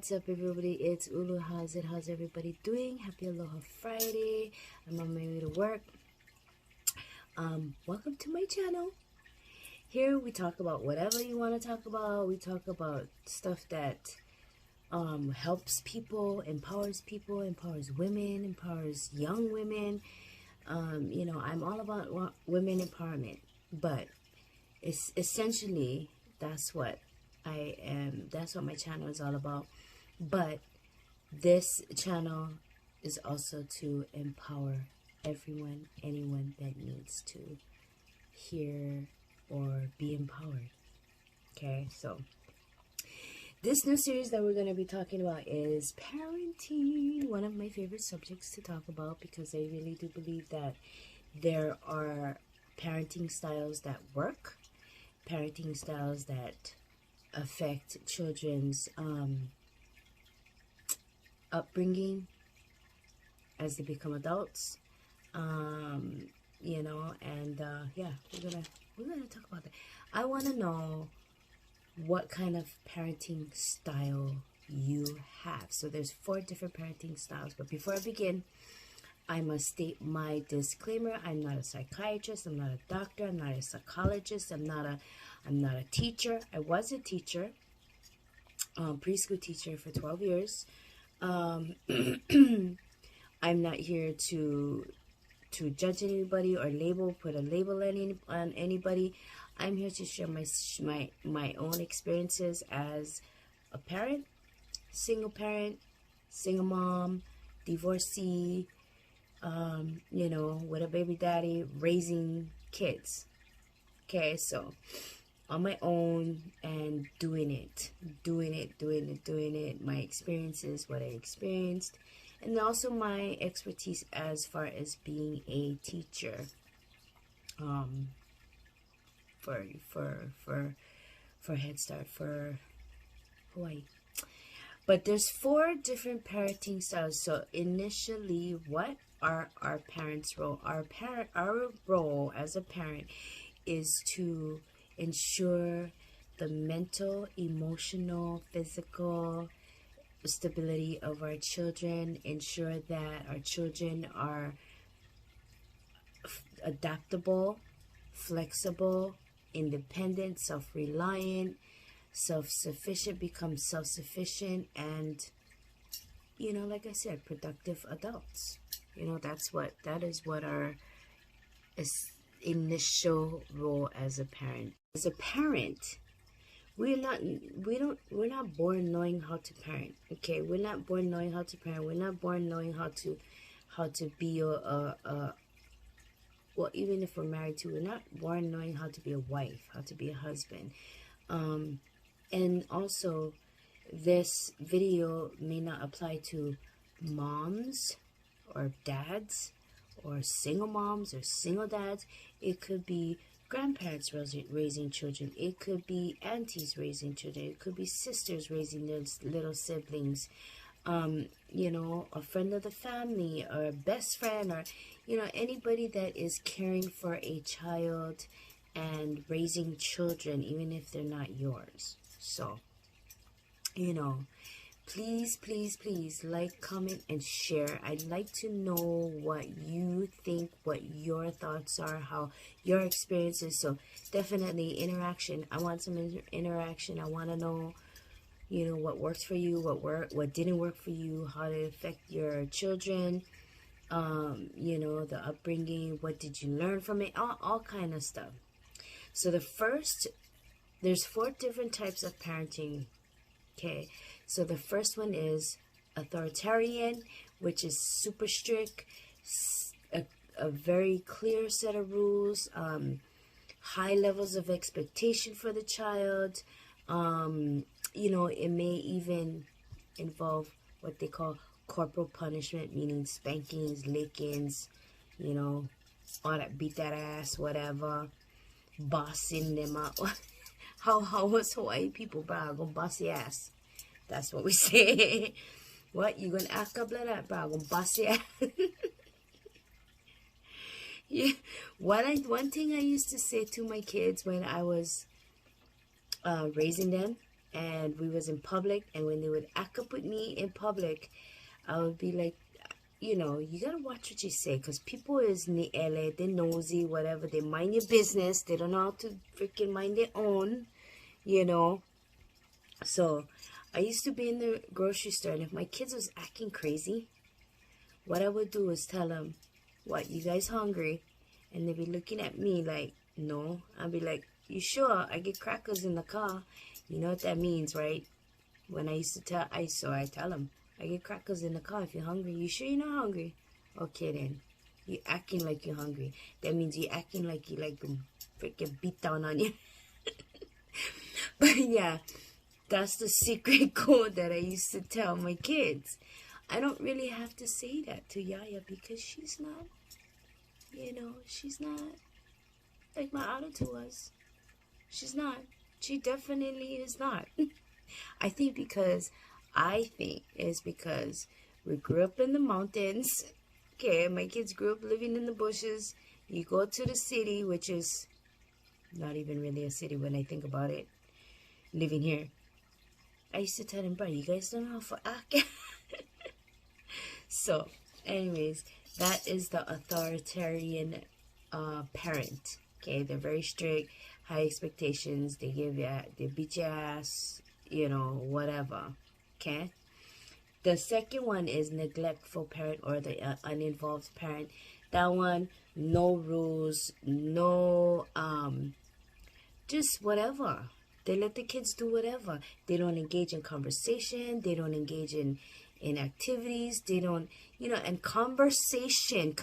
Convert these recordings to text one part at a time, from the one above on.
What's up, everybody? It's Ulu. How's everybody doing? Happy Aloha Friday. I'm on my way to work. Welcome to my channel. Here we talk about whatever you want to talk about. We talk about stuff that helps people, empowers women, empowers young women. You know, I'm all about women empowerment, but it's essentially that's what I am. That's what my channel is all about. But this channel is also to empower everyone, anyone that needs to hear or be empowered. Okay, so this new series that we're going to be talking about is parenting, one of my favorite subjects to talk about, because I really do believe that there are parenting styles that work, parenting styles that affect children's upbringing as they become adults, you know, and yeah, we're gonna talk about that. I want to know what kind of parenting style you have. So there's 4 different parenting styles, but before I begin, I must state my disclaimer. I'm not a psychiatrist, I'm not a doctor, I'm not a psychologist, I'm not a teacher. I was a teacher, preschool teacher for 12 years. I'm not here to judge anybody or put a label on anybody. I'm here to share my own experiences as a parent, single mom, divorcee, you know, with a baby daddy, raising kids. Okay, so on my own and doing it, my experiences, what I experienced, and also my expertise as far as being a teacher, for Head Start for Hawaii. But there's 4 different parenting styles. So initially, what are our parents' role? Our role as a parent is to ensure the mental, emotional, physical stability of our children, ensure that our children are adaptable, flexible, independent, self-reliant, self-sufficient, become self-sufficient, and, you know, like I said, productive adults. You know, that is what our initial role as a parent. As a parent, we're not born knowing how to parent. Okay, we're not born knowing how to parent. We're not born knowing how to be well, even if we're married too, we're not born knowing how to be a wife, how to be a husband. And also, this video may not apply to moms or dads or single moms or single dads. It could be grandparents raising children. It could be aunties raising children. It could be sisters raising their little siblings. You know, a friend of the family or a best friend, or, you know, anybody that is caring for a child and raising children, even if they're not yours. So, you know, please like, comment, and share. I'd like to know what you think, what your thoughts are, how your experiences. So definitely interaction. I want some interaction. I want to know, you know, what works for you, what didn't work for you, how it affect your children, you know, the upbringing, what did you learn from it, all kind of stuff. So there's 4 different types of parenting. Okay, so the first one is authoritarian, which is super strict, a very clear set of rules, high levels of expectation for the child. You know, it may even involve what they call corporal punishment, meaning spankings, lickings, you know, all that, beat that ass, whatever, bossing them up. How was Hawaii people, bro? I'm gonna boss your ass. That's what we say. What? You gonna act up like that, bro? I'm gonna boss your ass. Yeah. One thing I used to say to my kids when I was raising them, and we was in public, and when they would act up with me in public, I would be like, you know, you gotta watch what you say, because people is LA, they nosy, whatever, they mind your business, they don't know how to freaking mind their own, you know. So I used to be in the grocery store, and if my kids was acting crazy, what I would do is tell them, what, you guys hungry? And they'd be looking at me like, no. I'd be like, you sure? I get crackers in the car. You know what that means, right? When I used to tell ISO, I tell them, I get crackers in the car if you're hungry. You sure you're not hungry? Okay then. You acting like you're hungry. That means you acting like you like been freaking beat down on you. But yeah, that's the secret code that I used to tell my kids. I don't really have to say that to Yaya because she's not, you know, she's not like my other two was. She's not. She definitely is not. I think it's because we grew up in the mountains. Okay, my kids grew up living in the bushes. You go to the city, which is not even really a city when I think about it, living here. I used to tell them, bro, you guys don't know how to act. So, anyways, that is the authoritarian parent. Okay, they're very strict, high expectations. They they beat your ass, you know, whatever. Okay. The second one is neglectful parent, or the uninvolved parent. That one, no rules, no just whatever. They let the kids do whatever. They don't engage in conversation. They don't engage in activities. They don't, you know, and communication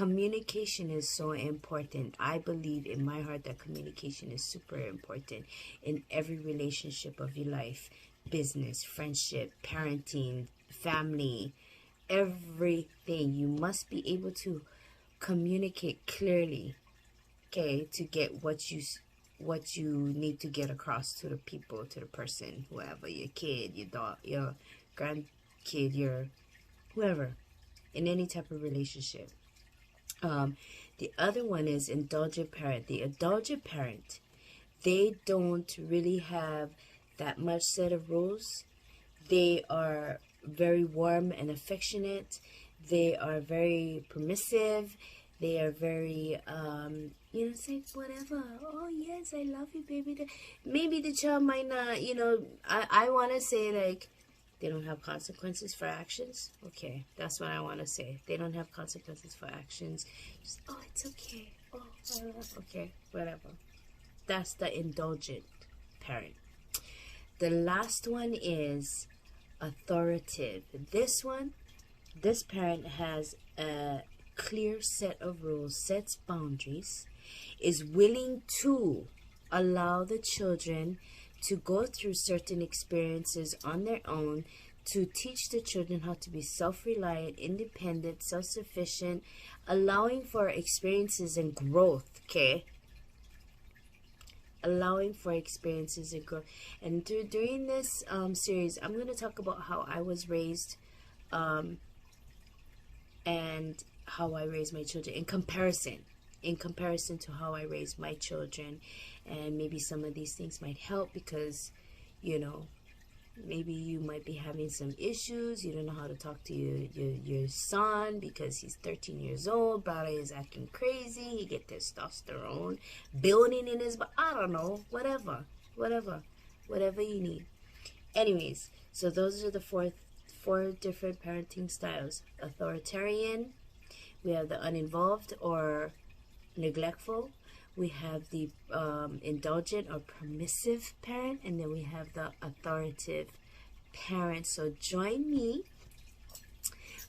is so important. I believe in my heart that communication is super important in every relationship of your life. Business, friendship, parenting, family, everything. You must be able to communicate clearly, okay, to get what you need to get across to the people, to the person, whoever, your kid, your dog, your grandkid, your whoever, in any type of relationship. The other one is indulgent parent. The indulgent parent, they don't really have that much set of rules. They are very warm and affectionate. They are very permissive. They are very, you know, say whatever. Oh, yes, I love you, baby. Maybe the child might not, you know, I want to say, like, they don't have consequences for actions. Okay, that's what I want to say. They don't have consequences for actions. Just, oh, it's okay. Oh, okay, whatever. That's the indulgent parent. The last one is authoritative. This parent has a clear set of rules, sets boundaries, is willing to allow the children to go through certain experiences on their own, to teach the children how to be self-reliant, independent, self-sufficient, allowing for experiences and growth, okay? Allowing for experiences and growth. And during this series, I'm going to talk about how I was raised, and how I raise my children in comparison to how I raise my children. And maybe some of these things might help because, you know, maybe you might be having some issues. You don't know how to talk to your son because he's 13 years old. Brother is acting crazy. He get testosterone building in his, but I don't know, whatever you need. Anyways, so those are the four different parenting styles. Authoritarian, we have the uninvolved or neglectful, we have the indulgent or permissive parent, and then we have the authoritative parent. So join me,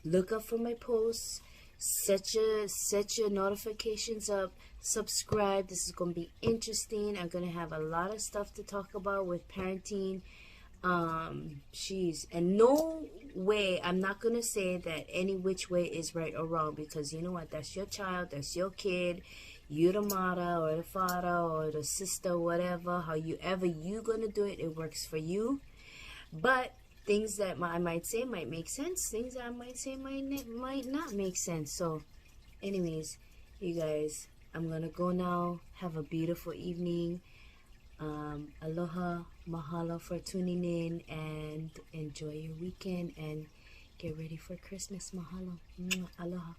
look up for my posts, set your notifications up, subscribe. This is going to be interesting. I'm going to have a lot of stuff to talk about with parenting. And no way, I'm not gonna say that any which way is right or wrong, because you know what, that's your child, that's your kid, you the mother or the father or the sister, whatever, however you gonna do it, it works for you. But things that I might say might make sense, things that I might say might not make sense. So anyways, you guys, I'm gonna go now. Have a beautiful evening. Aloha, mahalo for tuning in, and enjoy your weekend and get ready for Christmas. Mahalo. Aloha.